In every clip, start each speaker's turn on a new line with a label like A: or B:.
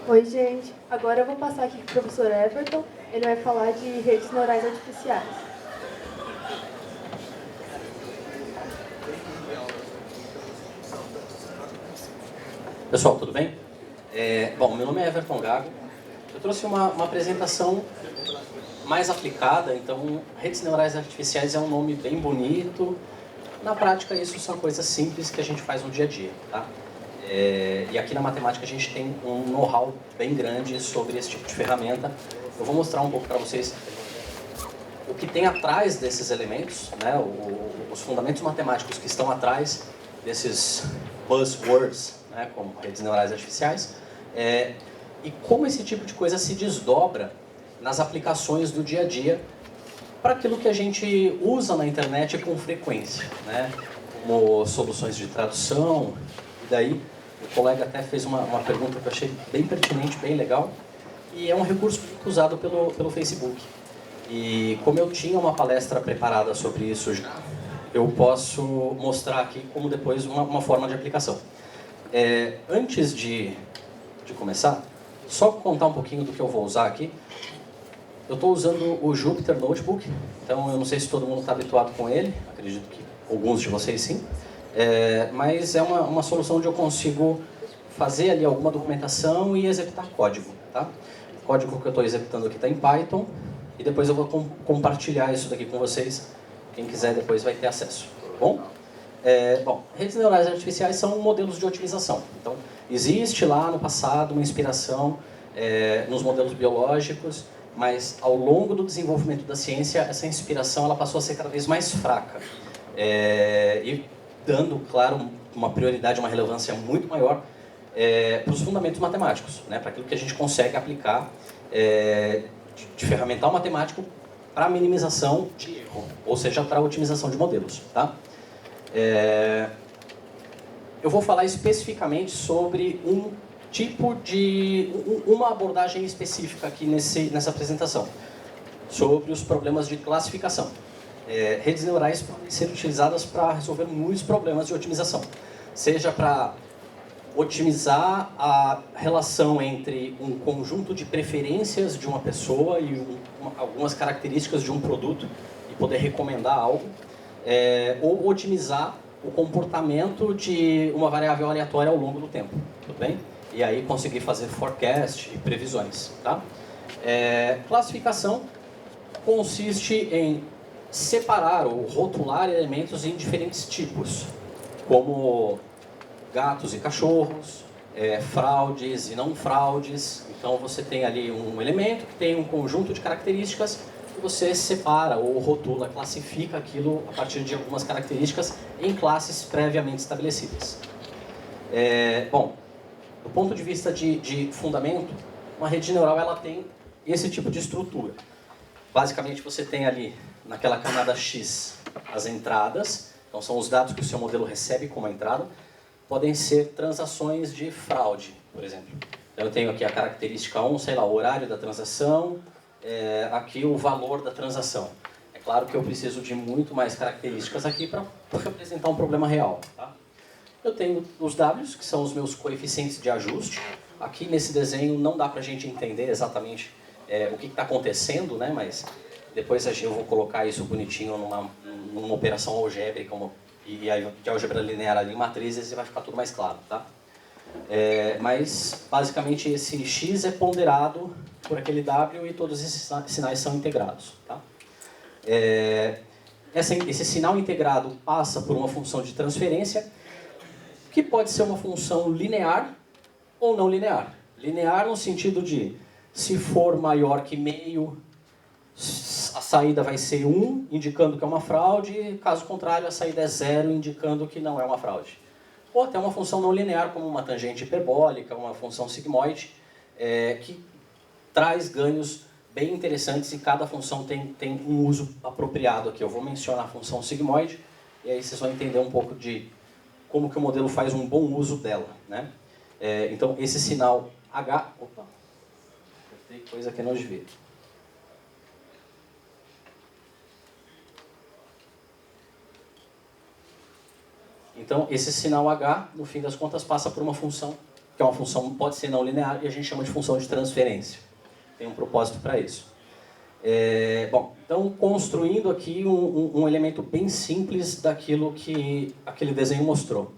A: Oi, gente. Agora eu vou passar aqui para o professor Everton. Ele vai falar de redes neurais artificiais.
B: Pessoal, tudo bem? Bom, meu nome é Everton Gago. Eu trouxe uma apresentação mais aplicada, então redes neurais artificiais é um nome bem bonito. Na prática, isso são coisas simples que a gente faz no dia a dia, tá? E aqui na matemática a gente tem um know-how bem grande sobre esse tipo de ferramenta. Eu vou mostrar um pouco para vocês o que tem atrás desses elementos, né? Os fundamentos matemáticos que estão atrás desses buzzwords, né? Como redes neurais artificiais, e como esse tipo de coisa se desdobra nas aplicações do dia a dia para aquilo que a gente usa na internet com frequência, né? Como soluções de tradução. E daí o colega até fez uma pergunta que eu achei bem pertinente, bem legal, e é um recurso muito usado pelo Facebook. E como eu tinha uma palestra preparada sobre isso já, eu posso mostrar aqui como depois uma forma de aplicação. Antes de começar, só contar um pouquinho do que eu vou usar aqui. Eu estou usando o Jupyter Notebook, então eu não sei se todo mundo está habituado com ele, acredito que alguns de vocês sim, mas é uma solução onde eu consigo fazer ali alguma documentação e executar código, tá? O código que eu estou executando aqui está em Python, e depois eu vou compartilhar isso daqui com vocês, quem quiser depois vai ter acesso, tá bom? Redes neurais artificiais são modelos de otimização, então existe lá no passado uma inspiração nos modelos biológicos, mas ao longo do desenvolvimento da ciência, essa inspiração ela passou a ser cada vez mais fraca. E dando, claro, uma prioridade, uma relevância muito maior para os fundamentos matemáticos, né? Para aquilo que a gente consegue aplicar de ferramental matemático para minimização de erro, ou seja, para otimização de modelos. Tá? Eu vou falar especificamente sobre uma abordagem específica aqui nessa apresentação, sobre os problemas de classificação. Redes neurais podem ser utilizadas para resolver muitos problemas de otimização, seja para otimizar a relação entre um conjunto de preferências de uma pessoa e algumas características de um produto e poder recomendar algo, ou otimizar o comportamento de uma variável aleatória ao longo do tempo, tudo bem? E aí conseguir fazer forecast e previsões, tá? Classificação consiste em separar ou rotular elementos em diferentes tipos, como gatos e cachorros, fraudes e não fraudes. Então você tem ali um elemento que tem um conjunto de características e você separa ou rotula, classifica aquilo a partir de algumas características em classes previamente estabelecidas. Do ponto de vista de fundamento, uma rede neural ela tem esse tipo de estrutura. Basicamente você tem ali naquela camada X as entradas, então são os dados que o seu modelo recebe como entrada. Podem ser transações de fraude, por exemplo. Eu tenho aqui a característica 1, sei lá, o horário da transação, aqui o valor da transação. É claro que eu preciso de muito mais características aqui para representar um problema real. Tá? Eu tenho os Ws, que são os meus coeficientes de ajuste. Aqui nesse desenho não dá para a gente entender exatamente o que está acontecendo, né? Mas depois eu vou colocar isso bonitinho numa operação algébrica, e aí de álgebra linear ali em matrizes e vai ficar tudo mais claro, tá? Mas basicamente esse x é ponderado por aquele w e todos esses sinais são integrados, tá? Esse sinal integrado passa por uma função de transferência que pode ser uma função linear ou não linear. Linear no sentido de se for maior que meio, a saída vai ser 1, indicando que é uma fraude, caso contrário, a saída é 0, indicando que não é uma fraude. Ou até uma função não linear, como uma tangente hiperbólica, uma função sigmoide, que traz ganhos bem interessantes e cada função tem um uso apropriado aqui. Eu vou mencionar a função sigmoide, e aí vocês vão entender um pouco de como que o modelo faz um bom uso dela, né? Então, esse sinal H... Opa! Tem coisa que não devia. Então, esse sinal H, no fim das contas, passa por uma função que é uma função, pode ser não linear, e a gente chama de função de transferência. Tem um propósito para isso. Bom, então construindo aqui um elemento bem simples daquilo que aquele desenho mostrou.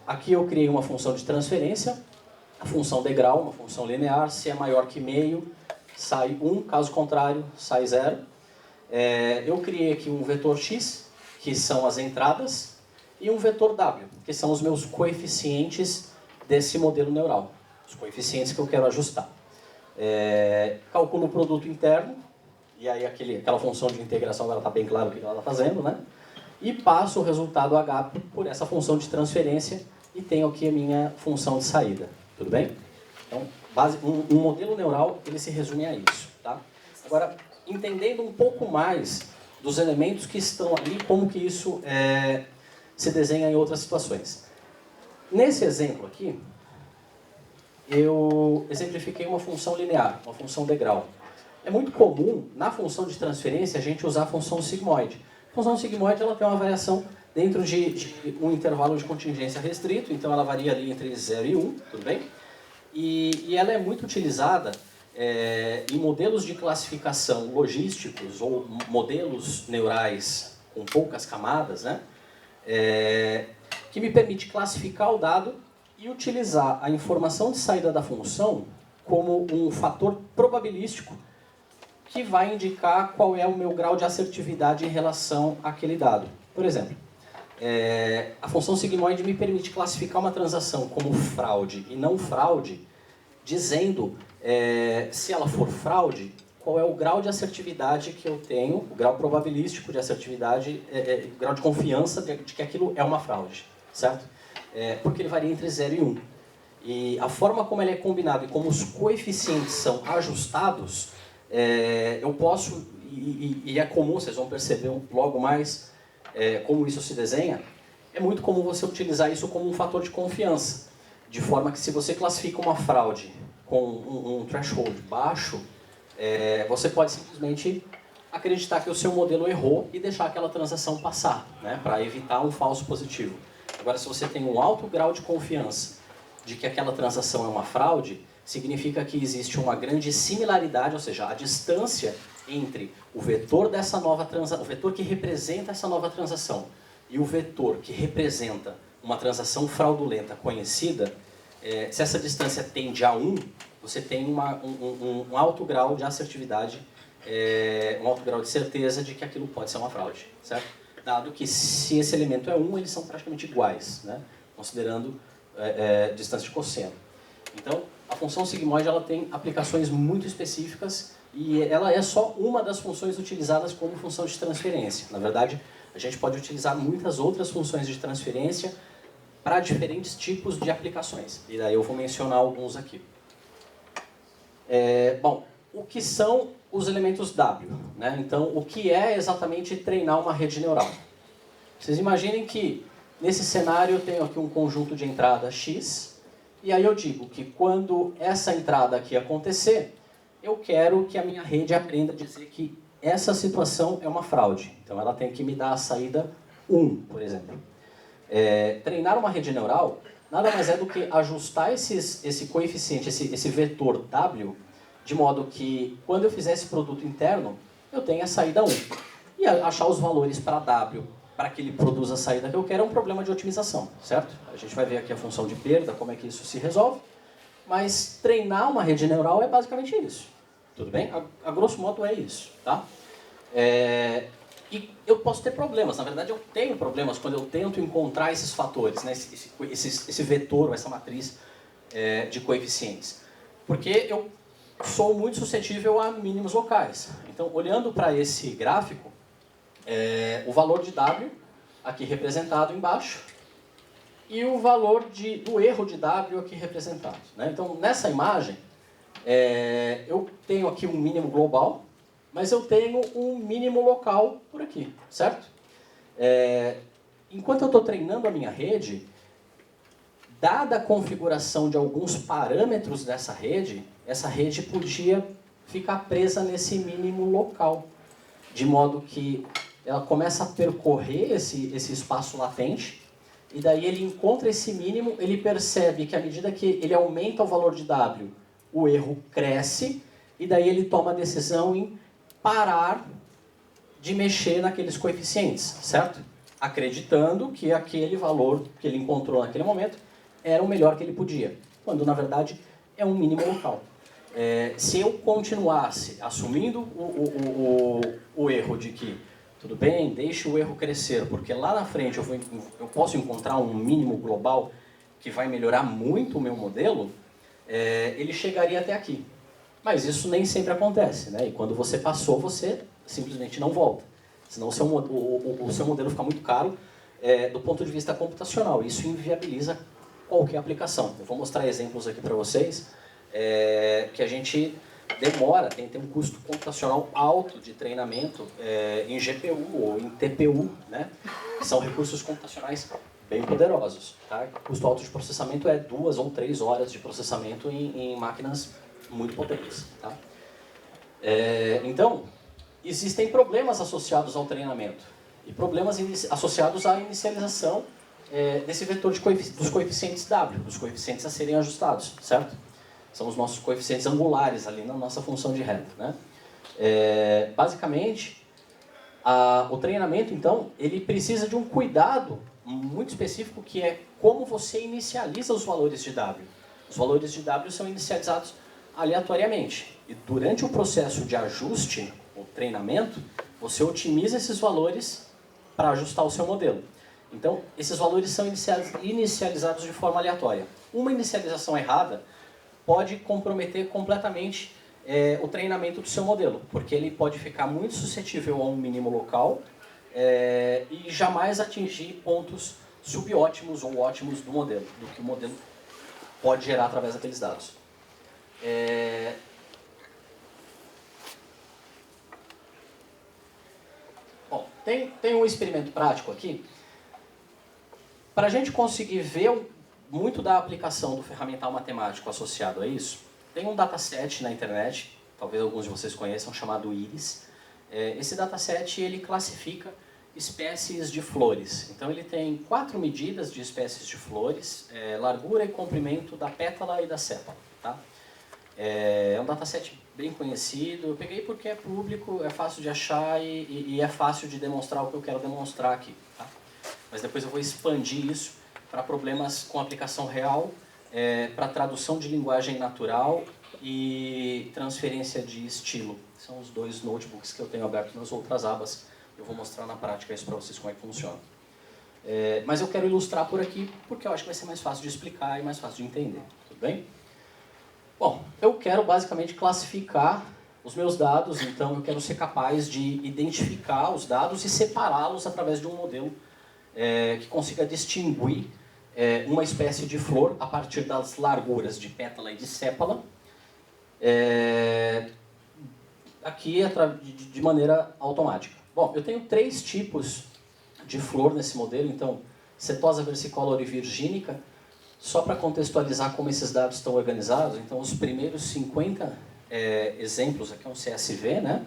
B: Aqui eu criei uma função de transferência, a função degrau, uma função linear, se é maior que meio, sai 1, caso contrário, sai 0. Eu criei aqui um vetor x, que são as entradas, e um vetor w, que são os meus coeficientes desse modelo neural, os coeficientes que eu quero ajustar. Calculo o produto interno, e aí aquela função de integração agora está bem claro o que ela está fazendo, né? E passo o resultado h por essa função de transferência e tenho aqui a minha função de saída. Tudo bem? Então, um modelo neural ele se resume a isso. Tá? Agora, entendendo um pouco mais dos elementos que estão ali, como que isso se desenha em outras situações. Nesse exemplo aqui, eu exemplifiquei uma função linear, uma função degrau. É muito comum, na função de transferência, a gente usar a função sigmoide. A função sigmoide ela tem uma variação dentro de um intervalo de contingência restrito, então ela varia ali entre 0 e 1, tudo bem? E ela é muito utilizada em modelos de classificação logísticos ou modelos neurais com poucas camadas, né? Que me permite classificar o dado e utilizar a informação de saída da função como um fator probabilístico que vai indicar qual é o meu grau de assertividade em relação àquele dado. Por exemplo, a função sigmoide me permite classificar uma transação como fraude e não fraude, dizendo se ela for fraude, qual é o grau de assertividade que eu tenho, o grau probabilístico de assertividade, o grau de confiança de que aquilo é uma fraude, certo? Porque ele varia entre 0 e 1. E a forma como ele é combinado e como os coeficientes são ajustados, eu posso, e é comum, vocês vão perceber logo mais como isso se desenha, é muito comum você utilizar isso como um fator de confiança. De forma que se você classifica uma fraude com um threshold baixo, você pode simplesmente acreditar que o seu modelo errou e deixar aquela transação passar, né, para evitar um falso positivo. Agora, se você tem um alto grau de confiança de que aquela transação é uma fraude, significa que existe uma grande similaridade, ou seja, a distância entre o vetor dessa nova transação, o vetor que representa essa nova transação e o vetor que representa uma transação fraudulenta conhecida, se essa distância tende a 1, você tem um alto grau de assertividade, um alto grau de certeza de que aquilo pode ser uma fraude, certo? Dado que se esse elemento é 1, eles são praticamente iguais, né? Considerando distância de cosseno. Então, a função sigmoide ela tem aplicações muito específicas e ela é só uma das funções utilizadas como função de transferência. Na verdade, a gente pode utilizar muitas outras funções de transferência para diferentes tipos de aplicações. E daí eu vou mencionar alguns aqui. Bom, o que são os elementos W? Né? Então, o que é exatamente treinar uma rede neural? Vocês imaginem que nesse cenário eu tenho aqui um conjunto de entradas X, e aí eu digo que quando essa entrada aqui acontecer, eu quero que a minha rede aprenda a dizer que essa situação é uma fraude. Então ela tem que me dar a saída 1, por exemplo. Treinar uma rede neural nada mais é do que ajustar esse coeficiente, esse vetor W, de modo que quando eu fizer esse produto interno, eu tenha a saída 1. E achar os valores para W, para que ele produza a saída que eu quero, é um problema de otimização, certo? A gente vai ver aqui a função de perda, como é que isso se resolve. Mas treinar uma rede neural é basicamente isso. Tudo bem? A grosso modo é isso, tá? E eu posso ter problemas, na verdade eu tenho problemas quando eu tento encontrar esses fatores, né? esse vetor, essa matriz de coeficientes. Porque eu sou muito suscetível a mínimos locais. Então, olhando para esse gráfico, o valor de W, aqui representado embaixo, e o valor do erro de W aqui representado. Né? Então, nessa imagem, eu tenho aqui um mínimo global, mas eu tenho um mínimo local por aqui, certo? Enquanto eu estou treinando a minha rede, dada a configuração de alguns parâmetros dessa rede, essa rede podia ficar presa nesse mínimo local, de modo que ela começa a percorrer esse espaço latente, e daí ele encontra esse mínimo, ele percebe que à medida que ele aumenta o valor de W, o erro cresce, e daí ele toma a decisão em parar de mexer naqueles coeficientes, certo? Acreditando que aquele valor que ele encontrou naquele momento era o melhor que ele podia, quando na verdade é um mínimo local. Se eu continuasse assumindo o erro de que tudo bem, deixe o erro crescer, porque lá na frente eu posso encontrar um mínimo global que vai melhorar muito o meu modelo, ele chegaria até aqui. Mas isso nem sempre acontece, né? E quando você passou, você simplesmente não volta. Senão o seu modelo fica muito caro do ponto de vista computacional. Isso inviabiliza qualquer aplicação. Eu vou mostrar exemplos aqui para vocês que a gente demora, tem um custo computacional alto de treinamento em GPU ou em TPU, né? Que são recursos computacionais bem poderosos. Tá? O custo alto de processamento é 2 ou 3 horas de processamento em máquinas muito potentes. Tá? Então, existem problemas associados ao treinamento e problemas associados à inicialização desse vetor dos coeficientes W, dos coeficientes a serem ajustados, certo? São os nossos coeficientes angulares ali na nossa função de reta, né? Basicamente, o treinamento, então, ele precisa de um cuidado muito específico, que é como você inicializa os valores de W. Os valores de W são inicializados aleatoriamente. E durante o processo de ajuste, o treinamento, você otimiza esses valores para ajustar o seu modelo. Então, esses valores são inicializados de forma aleatória. Uma inicialização errada pode comprometer completamente o treinamento do seu modelo, porque ele pode ficar muito suscetível a um mínimo local e jamais atingir pontos subótimos ou ótimos do modelo, do que o modelo pode gerar através daqueles dados. Bom, tem um experimento prático aqui. Para a gente conseguir ver muito da aplicação do ferramental matemático associado a isso, tem um dataset na internet, talvez alguns de vocês conheçam, chamado IRIS. Esse dataset ele classifica espécies de flores. Então ele tem 4 medidas de espécies de flores, largura e comprimento da pétala e da sépala. Tá? É um dataset bem conhecido, eu peguei porque é público, é fácil de achar e é fácil de demonstrar o que eu quero demonstrar aqui. Tá? Mas depois eu vou expandir isso para problemas com aplicação real, para tradução de linguagem natural e transferência de estilo. São os 2 notebooks que eu tenho aberto nas outras abas. Eu vou mostrar na prática isso para vocês como é que funciona. Mas eu quero ilustrar por aqui, porque eu acho que vai ser mais fácil de explicar e mais fácil de entender. Tudo bem? Bom, eu quero basicamente classificar os meus dados, então eu quero ser capaz de identificar os dados e separá-los através de um modelo que consiga distinguir uma espécie de flor a partir das larguras de pétala e de sépala, aqui de maneira automática. Bom, eu tenho 3 tipos de flor nesse modelo, então setosa versicolor e virgínica. Só para contextualizar como esses dados estão organizados, então os primeiros 50 exemplos, aqui é um CSV, né?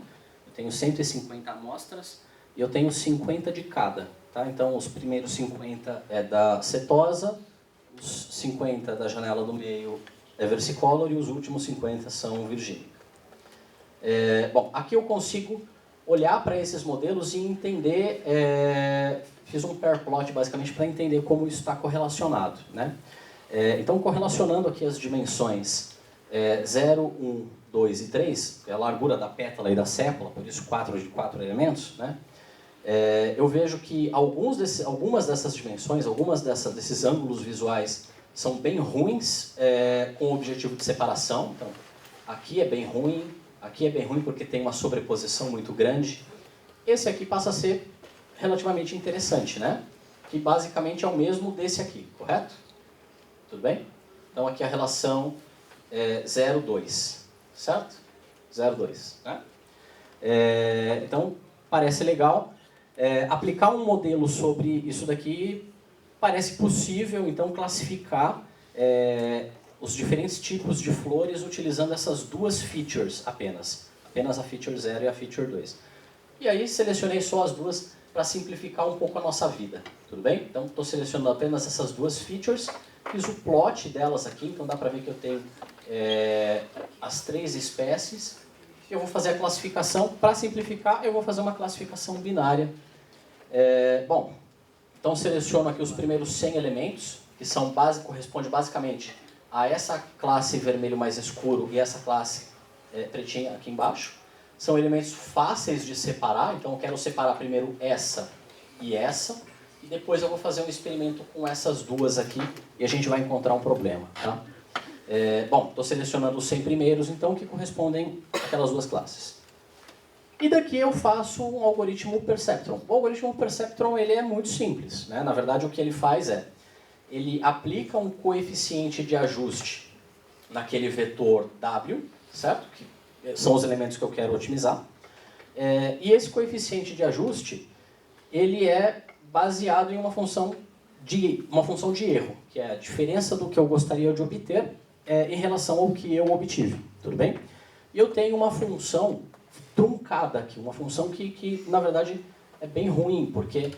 B: Eu tenho 150 amostras e eu tenho 50 de cada. Tá? Então os primeiros 50 é da setosa, os 50 da janela do meio é versicolor e os últimos 50 são virgínica. Bom, aqui eu consigo olhar para esses modelos e entender, fiz um pair plot basicamente para entender como isso está correlacionado, né? Então, correlacionando aqui as dimensões 0, 1, 2 e 3, é a largura da pétala e da sépala, por isso 4 de 4 elementos, né? Eu vejo que algumas dessas dimensões, desses ângulos visuais são bem ruins com o objetivo de separação. Então, aqui é bem ruim porque tem uma sobreposição muito grande. Esse aqui passa a ser relativamente interessante, né? Que basicamente é o mesmo desse aqui, correto? Tudo bem? Então aqui a relação 0, 2, certo? 0, 2, né? Então parece legal. Aplicar um modelo sobre isso daqui parece possível, então classificar os diferentes tipos de flores utilizando essas 2 features apenas a feature 0 e a feature 2. E aí selecionei só as 2 para simplificar um pouco a nossa vida, tudo bem? Então, estou selecionando apenas essas duas features, fiz o plot delas aqui, então dá para ver que eu tenho as 3 espécies. Eu vou fazer a classificação, para simplificar, eu vou fazer uma classificação binária. Bom, então seleciono aqui os primeiros 100 elementos, que são corresponde basicamente a essa classe vermelho mais escuro e essa classe pretinha aqui embaixo. São elementos fáceis de separar, então eu quero separar primeiro essa e essa, e depois eu vou fazer um experimento com essas duas aqui, e a gente vai encontrar um problema. Tá? Bom, estou selecionando os 100 primeiros, então, que correspondem àquelas duas classes. E daqui eu faço um algoritmo Perceptron. O algoritmo Perceptron ele é muito simples. Né? Na verdade, o que ele faz ele aplica um coeficiente de ajuste naquele vetor W, certo? Que são os elementos que eu quero otimizar. E esse coeficiente de ajuste, ele é baseado em uma função de erro, que é a diferença do que eu gostaria de obter em relação ao que eu obtive. Tudo bem? E eu tenho uma função truncada aqui, uma função que na verdade, é bem ruim, porque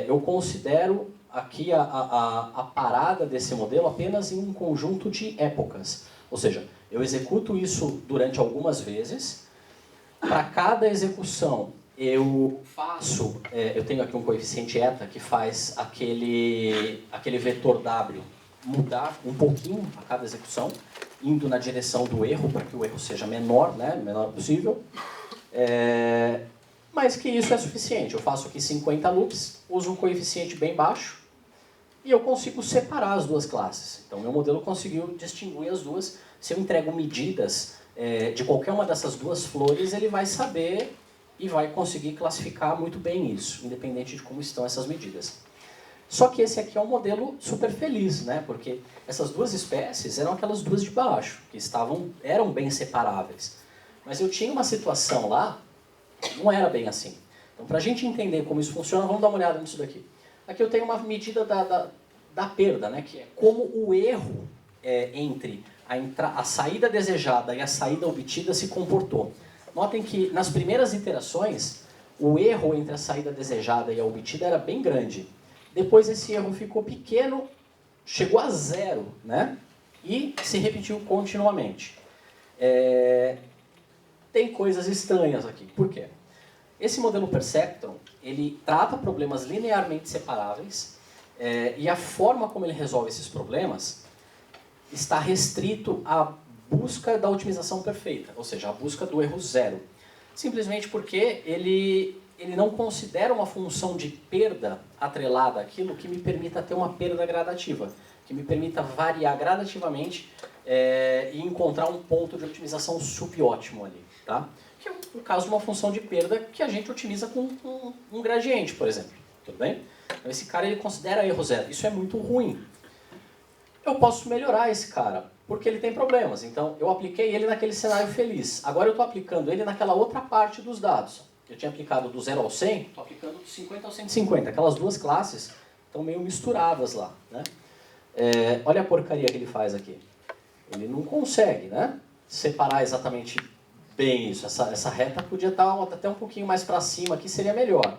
B: eu considero aqui a parada desse modelo apenas em um conjunto de épocas. Ou seja, eu executo isso durante algumas vezes. Para cada execução, eu tenho aqui um coeficiente eta que faz aquele vetor W mudar um pouquinho a cada execução, indo na direção do erro, para que o erro seja menor, né, menor possível. Mas que isso é suficiente. Eu faço aqui 50 loops, uso um coeficiente bem baixo, e eu consigo separar as duas classes. Então, meu modelo conseguiu distinguir as duas. Se eu entrego medidas de qualquer uma dessas duas flores, ele vai saber e vai conseguir classificar muito bem isso, independente de como estão essas medidas. Só que esse aqui é um modelo super feliz, né? Porque essas duas espécies eram aquelas duas de baixo, que eram bem separáveis. Mas eu tinha uma situação lá, não era bem assim. Então, para a gente entender como isso funciona, vamos dar uma olhada nisso daqui. Aqui eu tenho uma medida da perda, né? Que é como o erro entre a saída desejada e a saída obtida se comportou. Notem que nas primeiras iterações, o erro entre a saída desejada e a obtida era bem grande. Depois esse erro ficou pequeno, chegou a 0, né? E se repetiu continuamente. Tem coisas estranhas aqui. Por quê? Esse modelo Perceptron, ele trata problemas linearmente separáveis e a forma como ele resolve esses problemas está restrito à busca da otimização perfeita, ou seja, a busca do erro 0. Simplesmente porque ele não considera uma função de perda atrelada àquilo que me permita ter uma perda gradativa, que me permita variar gradativamente e encontrar um ponto de otimização subótimo ali. Tá? Que é o caso de uma função de perda que a gente otimiza com um gradiente, por exemplo. Tudo bem? Então, esse cara ele considera erro 0. Isso é muito ruim. Eu posso melhorar esse cara, porque ele tem problemas. Então, eu apliquei ele naquele cenário feliz. Agora eu estou aplicando ele naquela outra parte dos dados. Eu tinha aplicado do 0 ao 100, estou aplicando do 50 ao 150. Aquelas duas classes estão meio misturadas lá. Né? Olha a porcaria que ele faz aqui. Ele não consegue, né, separar exatamente bem isso. Essa reta podia estar até um pouquinho mais para cima aqui, seria melhor.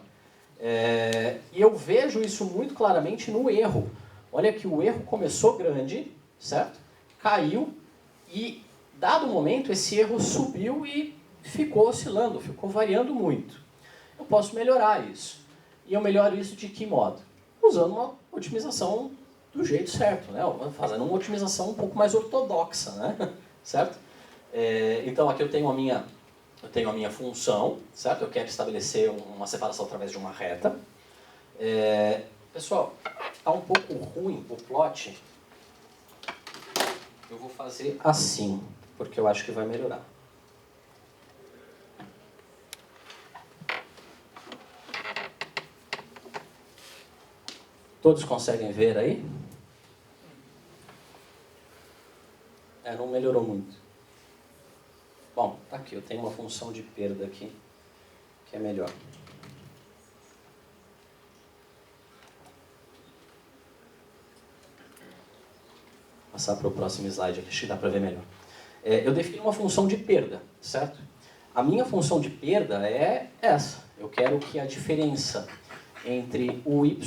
B: E eu vejo isso muito claramente no erro. Olha que o erro começou grande, certo? Caiu e, dado o momento, esse erro subiu e ficou oscilando, ficou variando muito. Eu posso melhorar isso. E eu melhoro isso de que modo? Usando uma otimização do jeito certo, né? Fazendo uma otimização um pouco mais ortodoxa, né? Certo? Então aqui eu tenho a minha função, certo? Eu quero estabelecer uma separação através de uma reta. Pessoal, está um pouco ruim o plot. Eu vou fazer assim, porque eu acho que vai melhorar. Todos conseguem ver aí? Não melhorou muito. Bom, tá aqui, eu tenho uma função de perda aqui, que é melhor. Passar para o próximo slide aqui, acho que dá para ver melhor. Eu defini uma função de perda, certo? A minha função de perda é essa. Eu quero que a diferença entre o y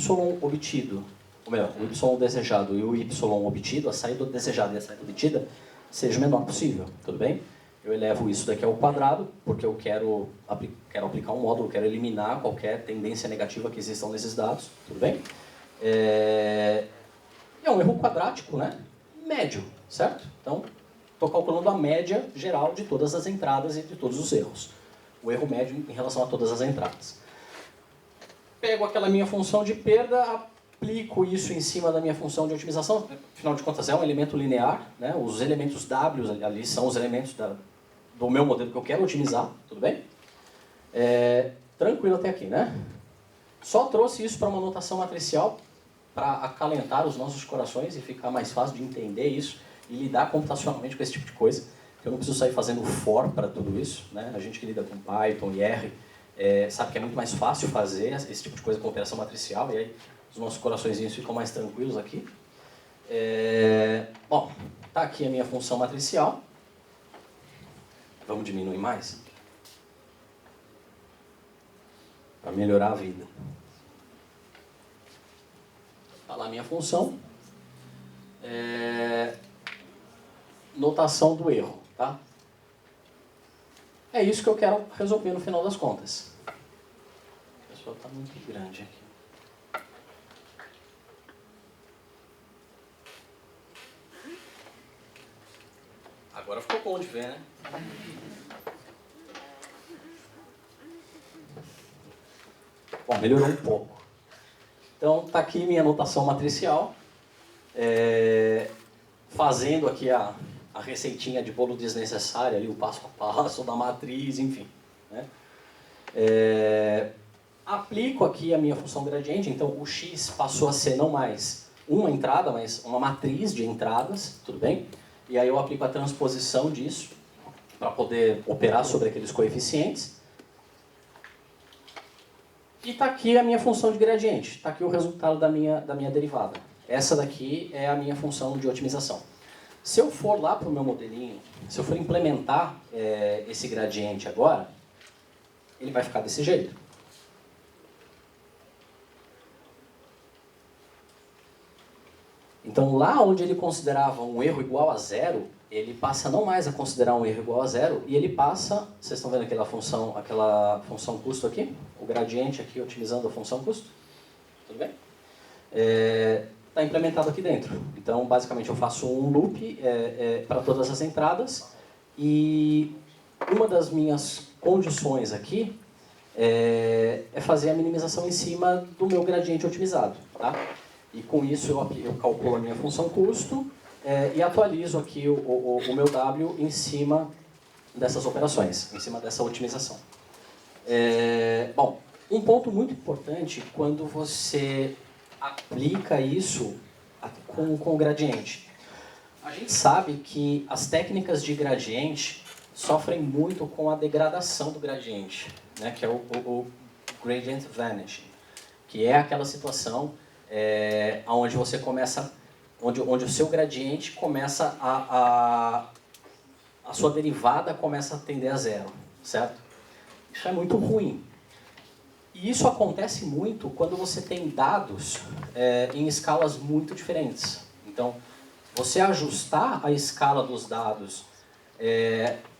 B: obtido, ou melhor, o y desejado e o y obtido, a saída desejada e a saída obtida, seja o menor possível, tudo bem? Eu elevo isso daqui ao quadrado, porque eu quero aplicar um módulo, quero eliminar qualquer tendência negativa que existam nesses dados, tudo bem? É um erro quadrático, né? Médio, certo? Então, estou calculando a média geral de todas as entradas e de todos os erros. O erro médio em relação a todas as entradas. Pego aquela minha função de perda, aplico isso em cima da minha função de otimização. Afinal de contas, é um elemento linear, né? Os elementos W ali são os elementos do meu modelo que eu quero otimizar, tudo bem? Tranquilo até aqui, né? Só trouxe isso para uma notação matricial para acalentar os nossos corações e ficar mais fácil de entender isso e lidar computacionalmente com esse tipo de coisa. Eu não preciso sair fazendo for para tudo isso, né? A gente que lida com Python e R sabe que é muito mais fácil fazer esse tipo de coisa com operação matricial, e aí os nossos coraçõezinhos ficam mais tranquilos aqui. Bom, tá aqui a minha função matricial. Vamos diminuir mais? Para melhorar a vida. Está lá a minha função. Notação do erro, tá? É isso que eu quero resolver no final das contas. O pessoal está muito grande aqui. Agora ficou bom de ver, né? Bom, melhorou um pouco. Então, está aqui minha notação matricial. Fazendo aqui a receitinha de bolo desnecessária, ali, o passo a passo da matriz, enfim. Né? Aplico aqui a minha função gradiente, então o x passou a ser não mais uma entrada, mas uma matriz de entradas, tudo bem? E aí eu aplico a transposição disso para poder operar sobre aqueles coeficientes. E está aqui a minha função de gradiente, está aqui o resultado da minha derivada. Essa daqui é a minha função de otimização. Se eu for lá para o meu modelinho, se eu for implementar esse gradiente agora, ele vai ficar desse jeito. Então lá onde ele considerava um erro igual a zero, ele passa não mais a considerar um erro igual a zero, e ele passa, vocês estão vendo aquela função custo aqui? O gradiente aqui otimizando a função custo? Tudo bem? Está implementado aqui dentro. Então, basicamente, eu faço um loop para todas as entradas, e uma das minhas condições aqui é fazer a minimização em cima do meu gradiente otimizado. Tá? E com isso eu calculo a minha função custo e atualizo aqui o meu W em cima dessas operações, em cima dessa otimização. Bom, um ponto muito importante quando você aplica isso com o gradiente. A gente sabe que as técnicas de gradiente sofrem muito com a degradação do gradiente, né, que é o gradient vanishing, que é aquela situação onde você começa, onde o seu gradiente começa a sua derivada começa a tender a zero, certo? Isso é muito ruim. E isso acontece muito quando você tem dados em escalas muito diferentes. Então, você ajustar a escala dos dados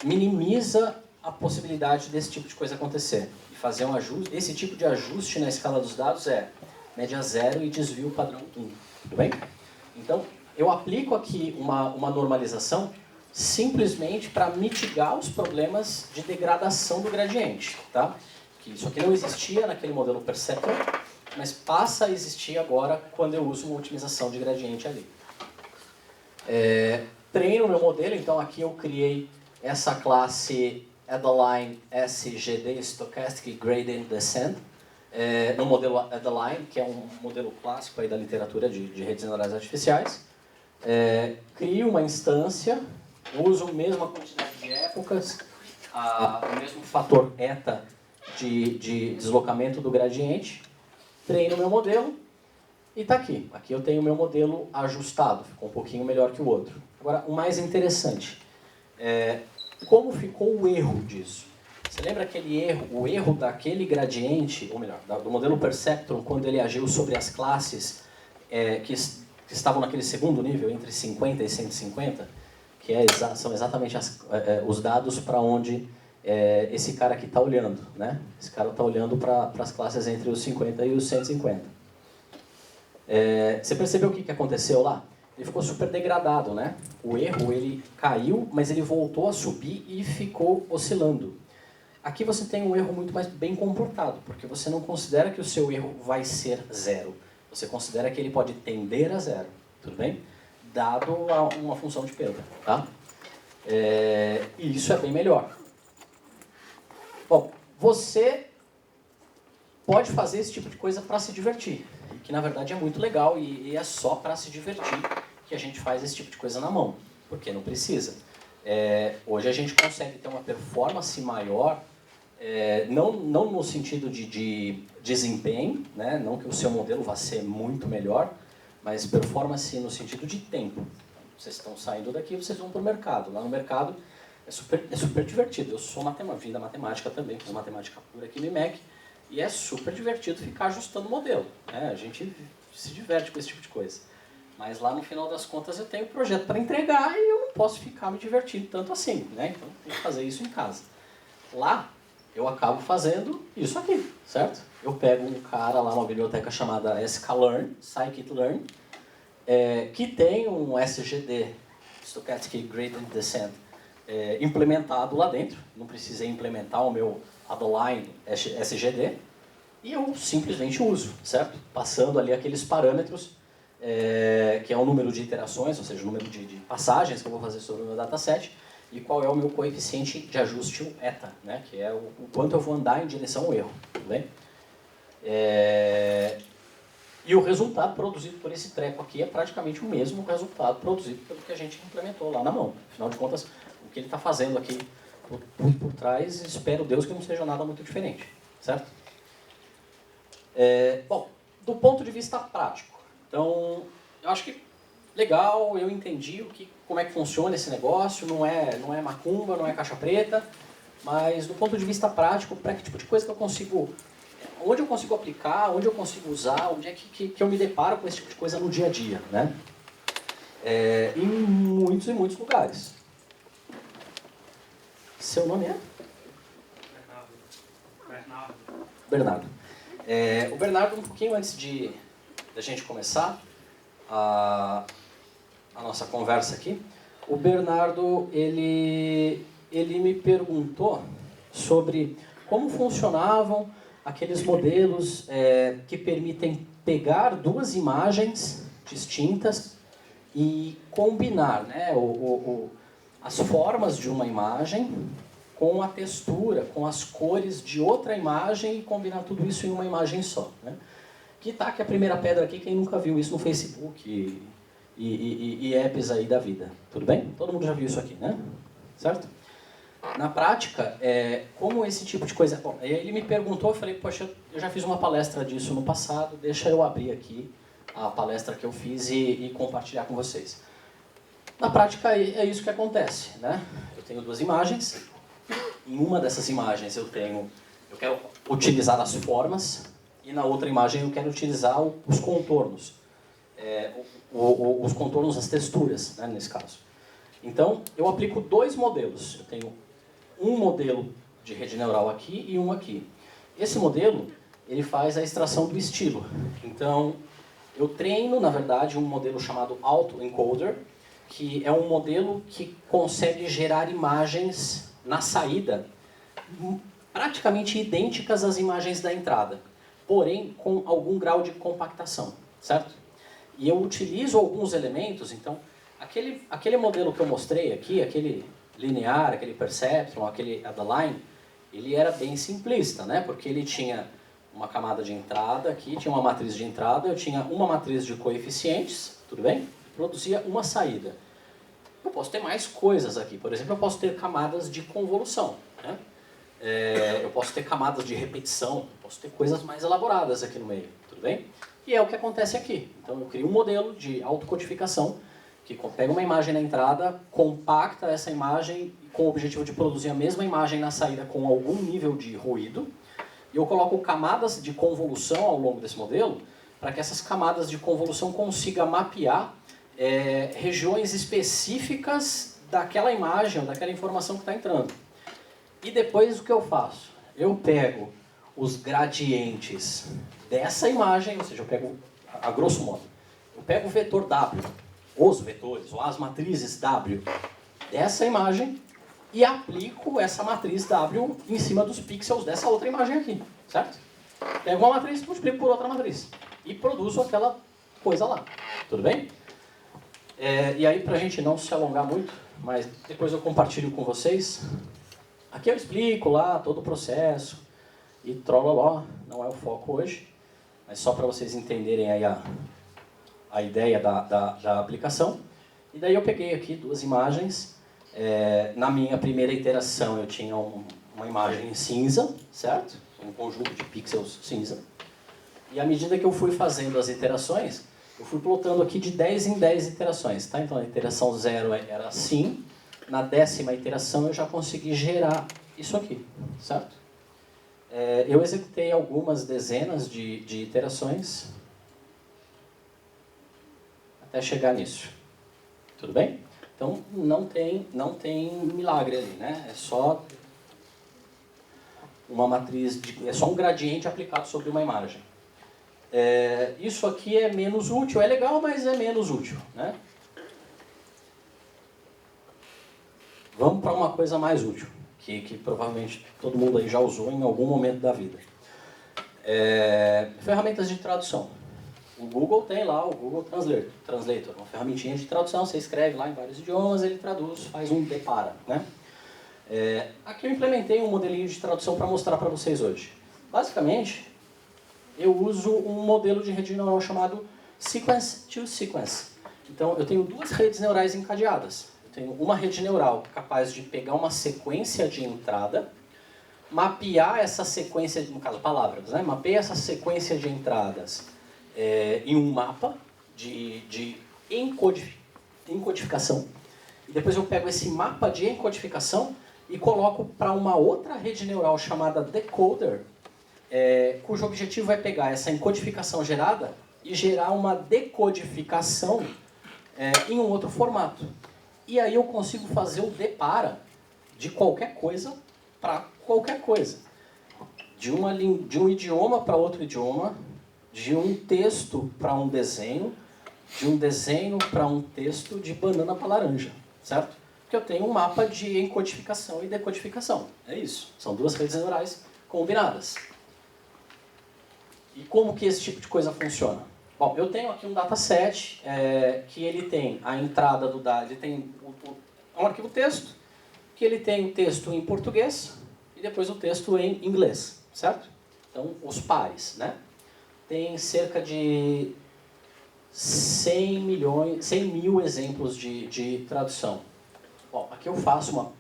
B: minimiza a possibilidade desse tipo de coisa acontecer. E fazer um ajuste, esse tipo de ajuste na escala dos dados é média 0 e desvio padrão 1. Tudo bem? Então, eu aplico aqui uma normalização simplesmente para mitigar os problemas de degradação do gradiente. Tá? Que isso aqui não existia naquele modelo Perceptron, mas passa a existir agora quando eu uso uma otimização de gradiente ali. Treino o meu modelo, então aqui eu criei essa classe Adaline SGD, Stochastic Gradient Descent, no modelo Adaline, que é um modelo clássico aí da literatura de redes neurais artificiais. Crio uma instância, uso a mesma quantidade de épocas, o mesmo fator eta de deslocamento do gradiente, treino o meu modelo e está aqui. Aqui eu tenho o meu modelo ajustado, ficou um pouquinho melhor que o outro. Agora, o mais interessante, como ficou o erro disso? Você lembra aquele erro, o erro daquele gradiente, ou melhor, do modelo Perceptron, quando ele agiu sobre as classes que estavam naquele segundo nível, entre 50 e 150, que são exatamente os dados para onde esse cara aqui está olhando, né? Esse cara está olhando para as classes entre os 50 e os 150. Você percebeu o que aconteceu lá? Ele ficou super degradado, né? O erro, ele caiu, mas ele voltou a subir e ficou oscilando. Aqui você tem um erro muito mais bem comportado, porque você não considera que o seu erro vai ser zero. Você considera que ele pode tender a zero, tudo bem? Dado uma função de perda, tá? E isso é bem melhor. Bom, você pode fazer esse tipo de coisa para se divertir, que na verdade é muito legal e é só para se divertir que a gente faz esse tipo de coisa na mão, porque não precisa. Hoje a gente consegue ter uma performance maior, não no sentido de desempenho, né? Não que o seu modelo vá ser muito melhor, mas performance no sentido de tempo. Vocês estão saindo daqui, vocês vão para o mercado. Lá no mercado é super divertido. Eu sou vim da matemática também, fiz matemática pura aqui no IMEC, e é super divertido ficar ajustando o modelo, né? A gente se diverte com esse tipo de coisa. Mas lá no final das contas eu tenho um projeto para entregar e eu não posso ficar me divertindo tanto assim, né? Então tem que fazer isso em casa. Lá eu acabo fazendo isso aqui, certo? Eu pego um cara lá, uma biblioteca chamada sklearn, scikit-learn, que tem um SGD, Stochastic Gradient Descent, implementado lá dentro. Não precisei implementar o meu Adeline SGD, e eu simplesmente uso, certo? Passando ali aqueles parâmetros, que é o número de iterações, ou seja, o número de passagens que eu vou fazer sobre o meu dataset, e qual é o meu coeficiente de ajuste, o eta, né? Que é o quanto eu vou andar em direção ao erro, tudo bem? E o resultado produzido por esse treco aqui é praticamente o mesmo resultado produzido pelo que a gente implementou lá na mão. Afinal de contas, o que ele está fazendo aqui por trás, espero Deus que não seja nada muito diferente, certo? Bom, do ponto de vista prático, então, eu acho que legal, eu entendi como é que funciona esse negócio, não é macumba, não é caixa preta, mas do ponto de vista prático, para que tipo de coisa que eu consigo, onde eu consigo aplicar, onde eu consigo usar, onde é que eu me deparo com esse tipo de coisa no dia a dia, né? Em muitos e muitos lugares. Seu nome é? Bernardo. O Bernardo, um pouquinho antes da gente começar a nossa conversa aqui, o Bernardo, ele me perguntou sobre como funcionavam aqueles modelos que permitem pegar duas imagens distintas e combinar, né, as formas de uma imagem com a textura, com as cores de outra imagem e combinar tudo isso em uma imagem só, né? Que taque a primeira pedra aqui quem nunca viu isso no Facebook e apps aí da vida. Tudo bem? Todo mundo já viu isso aqui, né? Certo? Na prática, como esse tipo de coisa... Bom, ele me perguntou, eu falei, poxa, eu já fiz uma palestra disso no passado, deixa eu abrir aqui a palestra que eu fiz e compartilhar com vocês. Na prática, é isso que acontece, né? Eu tenho duas imagens. Em uma dessas imagens eu quero utilizar as formas, e na outra imagem eu quero utilizar os contornos. Os contornos, as texturas, né, nesse caso. Então, eu aplico dois modelos. Eu tenho um modelo de rede neural aqui e um aqui. Esse modelo, ele faz a extração do estilo. Então, eu treino, na verdade, um modelo chamado autoencoder, que é um modelo que consegue gerar imagens na saída praticamente idênticas às imagens da entrada, porém com algum grau de compactação, certo? E eu utilizo alguns elementos, então, aquele modelo que eu mostrei aqui, aquele linear, aquele perceptron, aquele Adeline, ele era bem simplista, né? Porque ele tinha uma camada de entrada aqui, tinha uma matriz de entrada, eu tinha uma matriz de coeficientes, tudo bem? Produzia uma saída. Eu posso ter mais coisas aqui, por exemplo, eu posso ter camadas de convolução, né? Eu posso ter camadas de repetição, posso ter coisas mais elaboradas aqui no meio, tudo bem? E é o que acontece aqui. Então eu crio um modelo de autocodificação que pega uma imagem na entrada, compacta essa imagem com o objetivo de produzir a mesma imagem na saída com algum nível de ruído. E eu coloco camadas de convolução ao longo desse modelo, para que essas camadas de convolução consigam mapear regiões específicas daquela imagem, ou daquela informação que está entrando. E depois o que eu faço? Eu pego os gradientes dessa imagem, ou seja, eu pego, a grosso modo, eu pego o vetor W, os vetores, ou as matrizes W dessa imagem, e aplico essa matriz W em cima dos pixels dessa outra imagem aqui, certo? Pego uma matriz, multiplico por outra matriz, e produzo aquela coisa lá, tudo bem? E aí, para a gente não se alongar muito, mas depois eu compartilho com vocês, aqui eu explico lá todo o processo, e trololó, não é o foco hoje, mas só para vocês entenderem aí a ideia da aplicação. E daí eu peguei aqui duas imagens. Na minha primeira iteração eu tinha uma imagem cinza, certo? Um conjunto de pixels cinza. E à medida que eu fui fazendo as iterações, eu fui plotando aqui de 10 em 10 iterações, tá? Então a iteração 0 era assim, na 10ª iteração eu já consegui gerar isso aqui, certo? Eu executei algumas dezenas de iterações até chegar nisso. Tudo bem? Então não tem milagre ali, né? É só uma matriz, é só um gradiente aplicado sobre uma imagem. Isso aqui é menos útil, é legal, mas é menos útil, né? Vamos para uma coisa mais útil, que provavelmente todo mundo aí já usou em algum momento da vida. Ferramentas de tradução. O Google tem lá o Google Translator, uma ferramentinha de tradução, você escreve lá em vários idiomas, ele traduz, faz um depara, né? Aqui eu implementei um modelinho de tradução para mostrar para vocês hoje. Basicamente, eu uso um modelo de rede neural chamado Sequence to Sequence. Então, eu tenho duas redes neurais encadeadas. Eu tenho uma rede neural capaz de pegar uma sequência de entrada, mapear essa sequência, no caso palavras, né? Mapear essa sequência de entradas em um mapa de encodificação. E depois eu pego esse mapa de encodificação e coloco para uma outra rede neural chamada decoder, cujo objetivo é pegar essa encodificação gerada e gerar uma decodificação em um outro formato. E aí eu consigo fazer o depara de qualquer coisa para qualquer coisa. De um idioma para outro idioma, de um texto para um desenho, de um desenho para um texto, de banana para laranja, certo? Porque eu tenho um mapa de encodificação e decodificação. É isso. São duas redes neurais combinadas. E como que esse tipo de coisa funciona? Bom, eu tenho aqui um dataset que ele tem a entrada do dado, ele tem um arquivo texto, que ele tem o texto em português e depois o texto em inglês, certo? Então, os pares, né? Tem cerca de 100 mil exemplos de tradução. Bom, aqui eu faço uma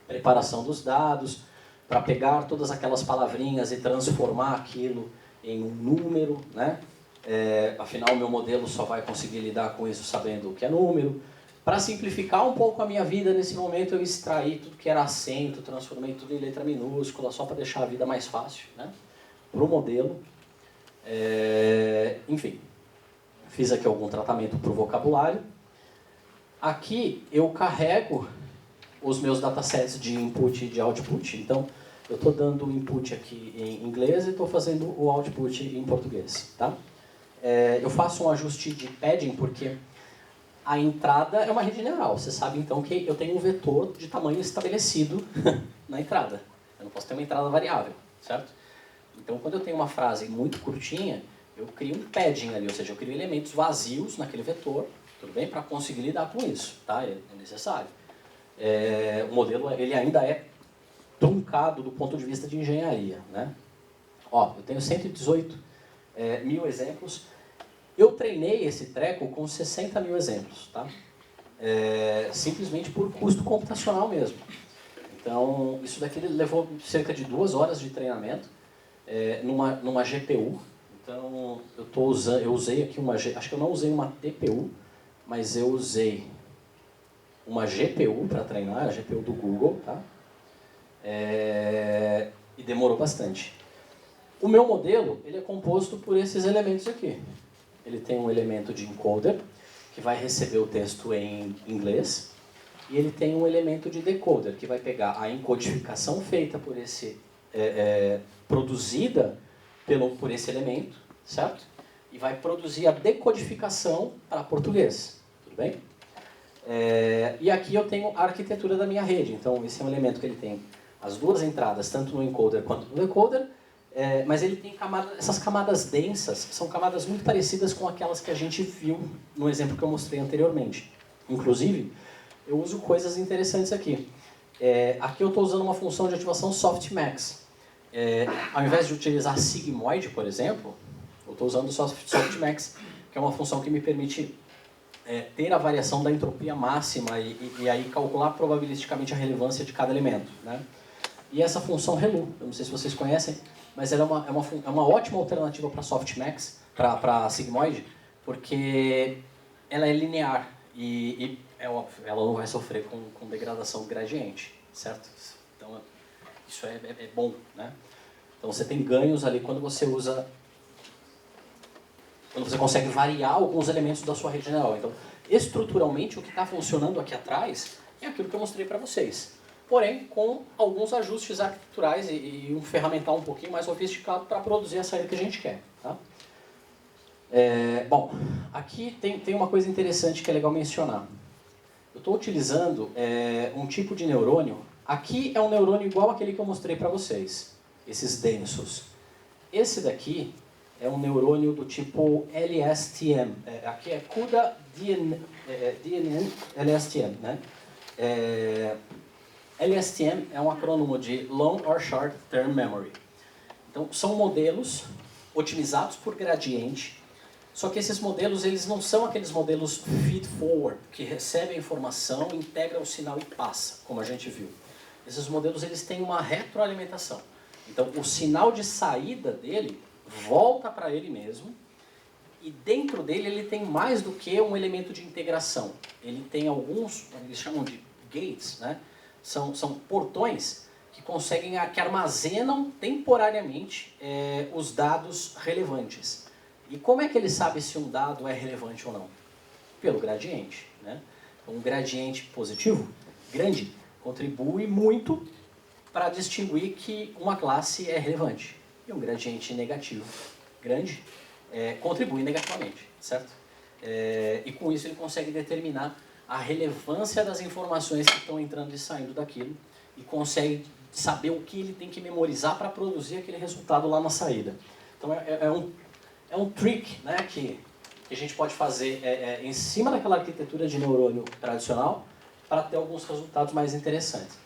B: preparação dos dados para pegar todas aquelas palavrinhas e transformar aquilo em um número, né? Afinal, o meu modelo só vai conseguir lidar com isso sabendo o que é número. Para simplificar um pouco a minha vida nesse momento, eu extraí tudo que era acento, transformei tudo em letra minúscula, só para deixar a vida mais fácil, né? Para o modelo. Enfim, fiz aqui algum tratamento para o vocabulário. Aqui eu carrego os meus datasets de input e de output. Então, eu estou dando o input aqui em inglês e estou fazendo o output em português, tá? Eu faço um ajuste de padding porque a entrada é uma rede neural. Você sabe, então, que eu tenho um vetor de tamanho estabelecido na entrada. Eu não posso ter uma entrada variável, certo? Então, quando eu tenho uma frase muito curtinha, eu crio um padding ali, ou seja, eu crio elementos vazios naquele vetor, tudo bem? Para conseguir lidar com isso, tá? É necessário. O modelo ele ainda é truncado do ponto de vista de engenharia, né? Ó, eu tenho 118 mil exemplos. Eu treinei esse treco com 60 mil exemplos, tá? Simplesmente por custo computacional mesmo. Então, isso daqui levou cerca de 2 horas de treinamento numa GPU. Então, eu usei aqui acho que eu não usei uma TPU, mas eu usei uma GPU para treinar, a GPU do Google, tá? E demorou bastante. O meu modelo, ele é composto por esses elementos aqui. Ele tem um elemento de encoder, que vai receber o texto em inglês, e ele tem um elemento de decoder, que vai pegar a encodificação feita por produzida por esse elemento, certo? E vai produzir a decodificação para português, tudo bem? E aqui eu tenho a arquitetura da minha rede, então esse é um elemento que ele tem as duas entradas, tanto no encoder quanto no decoder, mas ele tem essas camadas densas, são camadas muito parecidas com aquelas que a gente viu no exemplo que eu mostrei anteriormente. Inclusive, eu uso coisas interessantes aqui. Aqui eu estou usando uma função de ativação softmax. Ao invés de utilizar sigmoid, por exemplo, eu estou usando softmax, que é uma função que me permite ter a variação da entropia máxima e aí calcular probabilisticamente a relevância de cada elemento, né? E essa função relu, eu não sei se vocês conhecem, mas ela é uma ótima alternativa para softmax, para sigmoid, porque ela é linear e é óbvio, ela não vai sofrer com degradação gradiente, certo? Então isso é bom, né? Então você tem ganhos ali quando você consegue variar alguns elementos da sua rede neural. Então, estruturalmente, o que está funcionando aqui atrás é aquilo que eu mostrei para vocês. Porém, com alguns ajustes arquiteturais e um ferramental um pouquinho mais sofisticado para produzir a saída que a gente quer. Tá? Bom, aqui tem uma coisa interessante que é legal mencionar. Eu estou utilizando um tipo de neurônio. Aqui é um neurônio igual aquele que eu mostrei para vocês, esses densos. Esse daqui é um neurônio do tipo LSTM. Aqui é CUDA DNN LSTM, né? LSTM é um acrônimo de Long or Short Term Memory. Então, são modelos otimizados por gradiente, só que esses modelos eles não são aqueles modelos feed-forward, que recebem a informação, integram o sinal e passa, como a gente viu. Esses modelos eles têm uma retroalimentação. Então, o sinal de saída dele volta para ele mesmo, e dentro dele ele tem mais do que um elemento de integração. Ele tem alguns, eles chamam de gates, né? São portões que armazenam temporariamente os dados relevantes. E como é que ele sabe se um dado é relevante ou não? Pelo gradiente, né? Um gradiente positivo, grande, contribui muito para distinguir que uma classe é relevante. E um gradiente negativo, grande, contribui negativamente, certo? E com isso ele consegue determinar a relevância das informações que estão entrando e saindo daquilo e consegue saber o que ele tem que memorizar para produzir aquele resultado lá na saída. Então é um trick, né, que a gente pode fazer em cima daquela arquitetura de neurônio tradicional para ter alguns resultados mais interessantes.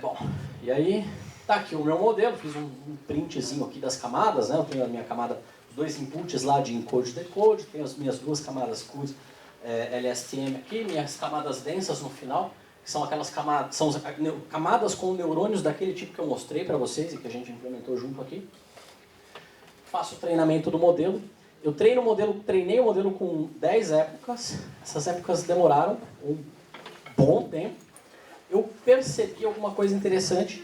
B: Bom, e aí tá aqui o meu modelo, fiz um printzinho aqui das camadas, né? Eu tenho a minha camada, os dois inputs lá de encode e decode, tenho as minhas duas camadas CUD, LSTM aqui, minhas camadas densas no final, que são aquelas camadas, são camadas com neurônios daquele tipo que eu mostrei para vocês e que a gente implementou junto aqui. Faço o treinamento do modelo. Eu treinei o modelo com 10 épocas, essas épocas demoraram um bom tempo. Eu percebi alguma coisa interessante,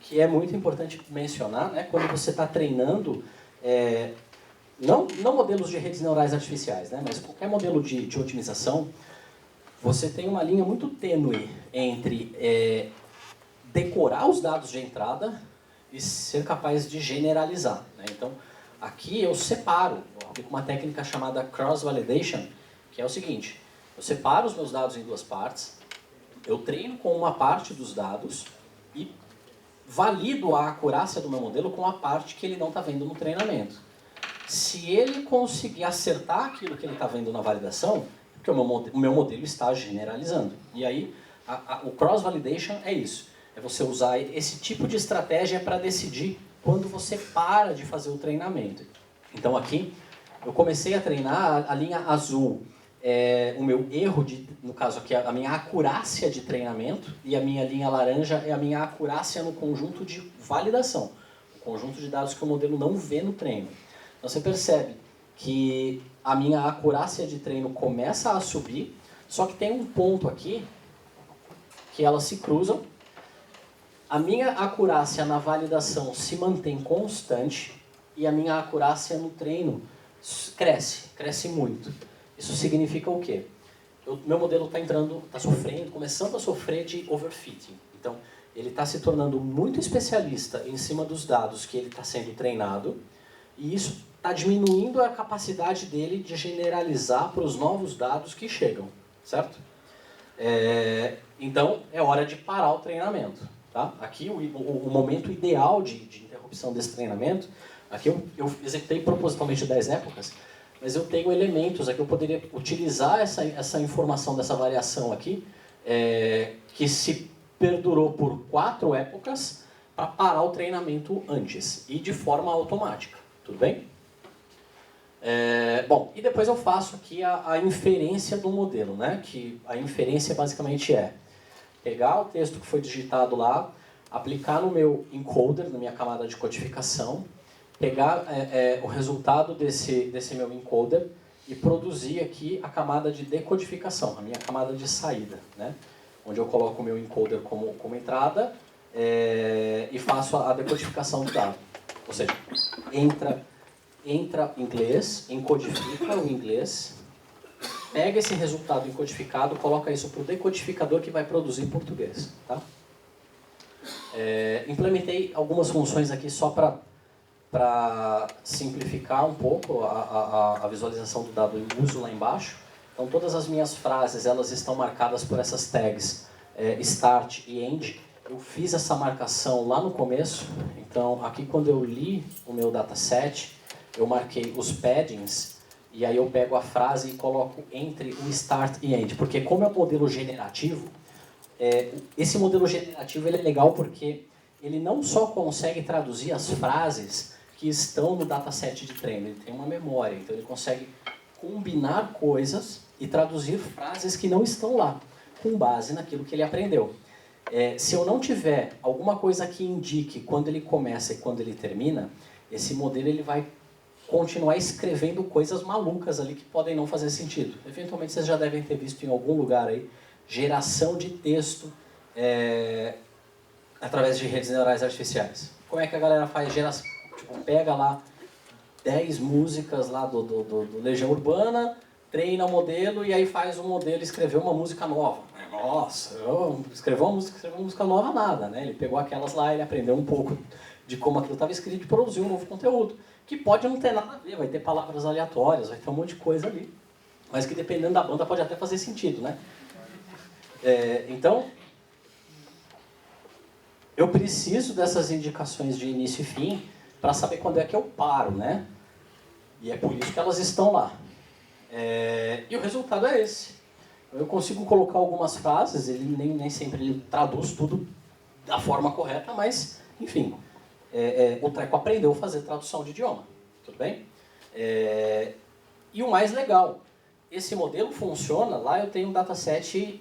B: que é muito importante mencionar, né? Quando você está treinando, não modelos de redes neurais artificiais, né? Mas qualquer modelo de otimização, você tem uma linha muito tênue entre decorar os dados de entrada e ser capaz de generalizar, né? Então, aqui eu separo, eu aplico uma técnica chamada cross-validation, que é o seguinte: eu separo os meus dados em duas partes, eu treino com uma parte dos dados e valido a acurácia do meu modelo com a parte que ele não está vendo no treinamento. Se ele conseguir acertar aquilo que ele está vendo na validação, é porque o meu modelo está generalizando. E aí, o cross-validation é isso. É você usar esse tipo de estratégia para decidir quando você para de fazer o treinamento. Então aqui, eu comecei a treinar a linha azul. O meu erro, no caso aqui, a minha acurácia de treinamento, e a minha linha laranja é a minha acurácia no conjunto de validação, o conjunto de dados que o modelo não vê no treino. Então você percebe que a minha acurácia de treino começa a subir, só que tem um ponto aqui que elas se cruzam. A minha acurácia na validação se mantém constante e a minha acurácia no treino cresce muito. Isso significa o quê? Meu modelo está começando a sofrer de overfitting. Então, ele está se tornando muito especialista em cima dos dados que ele está sendo treinado e isso está diminuindo a capacidade dele de generalizar para os novos dados que chegam, certo? Então, é hora de parar o treinamento. Tá? Aqui, o momento ideal de interrupção desse treinamento, aqui eu executei propositalmente 10 épocas, mas eu tenho elementos aqui, eu poderia utilizar essa informação dessa variação aqui, que se perdurou por 4 épocas, para parar o treinamento antes, e de forma automática. Tudo bem? Bom, e depois eu faço aqui a inferência do modelo, né? Que a inferência basicamente é pegar o texto que foi digitado lá, aplicar no meu encoder, na minha camada de codificação, pegar o resultado desse meu encoder e produzir aqui a camada de decodificação, a minha camada de saída, né? Onde eu coloco o meu encoder como entrada e faço a decodificação do dado. Ou seja, entra inglês, encodifica o inglês, pega esse resultado encodificado, coloca isso para o decodificador que vai produzir em português. Tá? Implementei algumas funções aqui só para simplificar um pouco a visualização do dado em uso lá embaixo. Então todas as minhas frases elas estão marcadas por essas tags start e end. Eu fiz essa marcação lá no começo, então aqui quando eu li o meu dataset, eu marquei os paddings, e aí eu pego a frase e coloco entre o start e end, porque como é um modelo generativo, esse modelo generativo ele é legal porque ele não só consegue traduzir as frases que estão no dataset de treino, ele tem uma memória, então ele consegue combinar coisas e traduzir frases que não estão lá, com base naquilo que ele aprendeu. Se eu não tiver alguma coisa que indique quando ele começa e quando ele termina, esse modelo ele vai continuar escrevendo coisas malucas ali que podem não fazer sentido. Eventualmente vocês já devem ter visto em algum lugar aí, geração de texto através de redes neurais artificiais. Como é que a galera faz geração? Tipo, pega lá 10 músicas lá do Legião Urbana, treina o modelo e aí faz o modelo escrever uma música nova. Nossa, escreveu uma música nova nada, né? Ele pegou aquelas lá, ele aprendeu um pouco de como aquilo estava escrito e produziu um novo conteúdo. Que pode não ter nada a ver, vai ter palavras aleatórias, vai ter um monte de coisa ali. Mas que dependendo da banda pode até fazer sentido, né? Então, eu preciso dessas indicações de início e fim para saber quando é que eu paro, né? E é por isso que elas estão lá. E o resultado é esse. Eu consigo colocar algumas frases, ele nem sempre ele traduz tudo da forma correta, mas, enfim, o treco aprendeu a fazer tradução de idioma. Tudo bem? E o mais legal, esse modelo funciona, lá eu tenho um dataset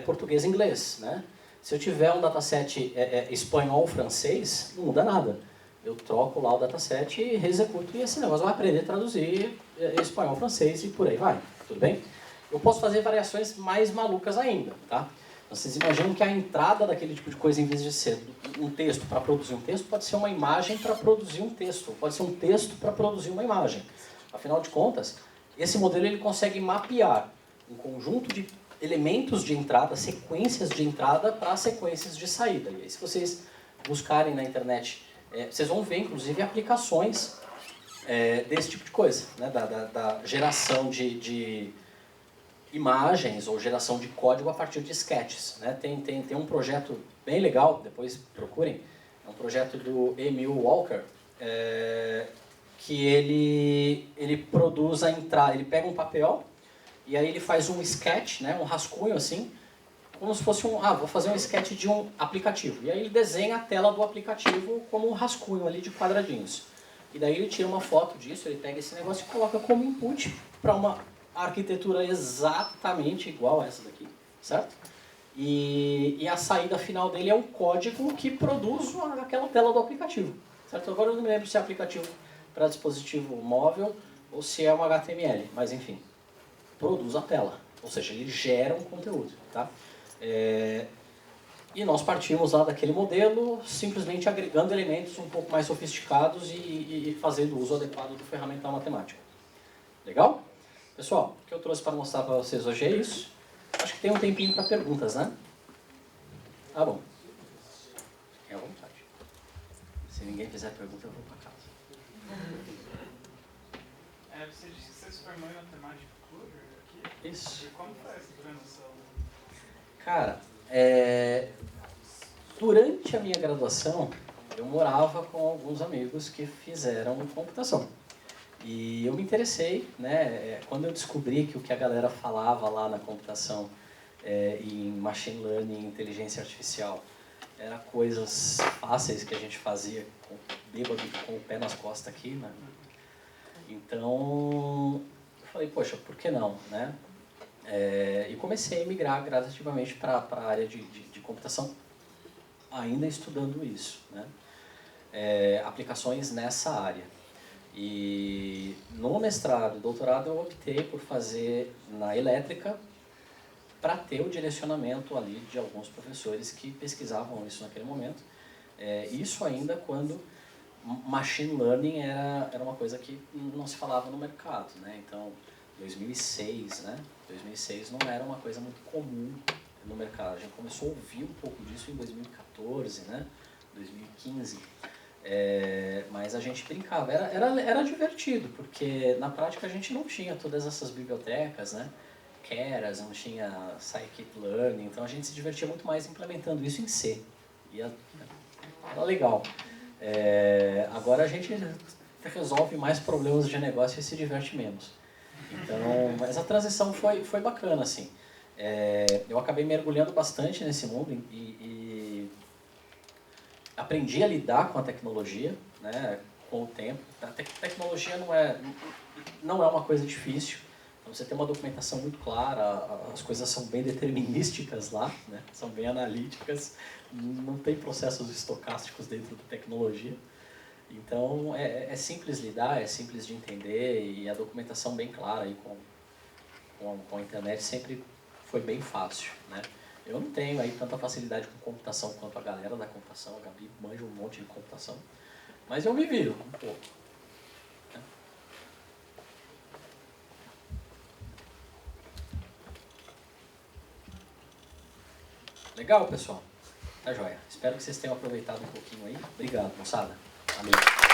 B: português e inglês, né? Se eu tiver um dataset espanhol-francês, não muda nada. Eu troco lá o dataset e executo e esse negócio vai aprender a traduzir espanhol-francês e por aí vai. Tudo bem? Eu posso fazer variações mais malucas ainda, tá? Vocês imaginam que a entrada daquele tipo de coisa, em vez de ser um texto para produzir um texto, pode ser uma imagem para produzir um texto, pode ser um texto para produzir uma imagem. Afinal de contas, esse modelo ele consegue mapear um conjunto de elementos de entrada, sequências de entrada para sequências de saída. E aí, se vocês buscarem na internet, vocês vão ver, inclusive, aplicações desse tipo de coisa, né? da geração de imagens ou geração de código a partir de sketches. Né? Tem um projeto bem legal, depois procurem, é um projeto do Emil Walker, que ele produz a entrada, ele pega um papel e aí ele faz um sketch, né, um rascunho assim, como se fosse vou fazer um sketch de um aplicativo. E aí ele desenha a tela do aplicativo como um rascunho ali de quadradinhos. E daí ele tira uma foto disso, ele pega esse negócio e coloca como input para uma arquitetura exatamente igual a essa daqui, certo? E a saída final dele é o código que produz aquela tela do aplicativo, certo? Agora eu não me lembro se é aplicativo para dispositivo móvel ou se é um HTML, mas enfim, produz a tela, ou seja, ele gera um conteúdo, tá? E nós partimos lá daquele modelo, simplesmente agregando elementos um pouco mais sofisticados e fazendo uso adequado do ferramental matemático. Legal? Pessoal, o que eu trouxe para mostrar para vocês hoje é isso. Acho que tem um tempinho para perguntas, né? Tá bom. Fiquem à vontade. Se ninguém fizer pergunta, eu vou para casa.
C: Você disse que você se formou em matemática pura aqui?
B: Isso.
C: E como foi essa transição?
B: Cara, durante a minha graduação, eu morava com alguns amigos que fizeram computação. E eu me interessei, né, quando eu descobri que o que a galera falava lá na computação em machine learning, inteligência artificial, era coisas fáceis que a gente fazia bêbado com o pé nas costas aqui, né? Então, eu falei, poxa, por que não, né? E comecei a migrar gradativamente para a área de computação, ainda estudando isso, né? Aplicações nessa área. E no mestrado e doutorado eu optei por fazer na elétrica para ter o direcionamento ali de alguns professores que pesquisavam isso naquele momento. Isso ainda quando machine learning era uma coisa que não se falava no mercado, né? Então, 2006, né? 2006 não era uma coisa muito comum no mercado. A gente começou a ouvir um pouco disso em 2014, né? 2015. Mas a gente brincava, era divertido, porque na prática a gente não tinha todas essas bibliotecas, né? Keras, não tinha scikit-learn, então a gente se divertia muito mais implementando isso em C. Era legal. Agora a gente resolve mais problemas de negócio e se diverte menos. Então, mas a transição foi bacana, assim. Eu acabei mergulhando bastante nesse mundo e aprendi a lidar com a tecnologia, né, com o tempo. A tecnologia não é uma coisa difícil. Então, você tem uma documentação muito clara, as coisas são bem determinísticas lá, né, são bem analíticas, não tem processos estocásticos dentro da tecnologia. Então, é simples lidar, é simples de entender e a documentação bem clara aí com a internet sempre foi bem fácil, né? Eu não tenho aí tanta facilidade com computação quanto a galera da computação, a Gabi manja um monte de computação, mas eu me viro um pouco. Né? Legal, pessoal? Tá joia. Espero que vocês tenham aproveitado um pouquinho aí. Obrigado, moçada. Valeu.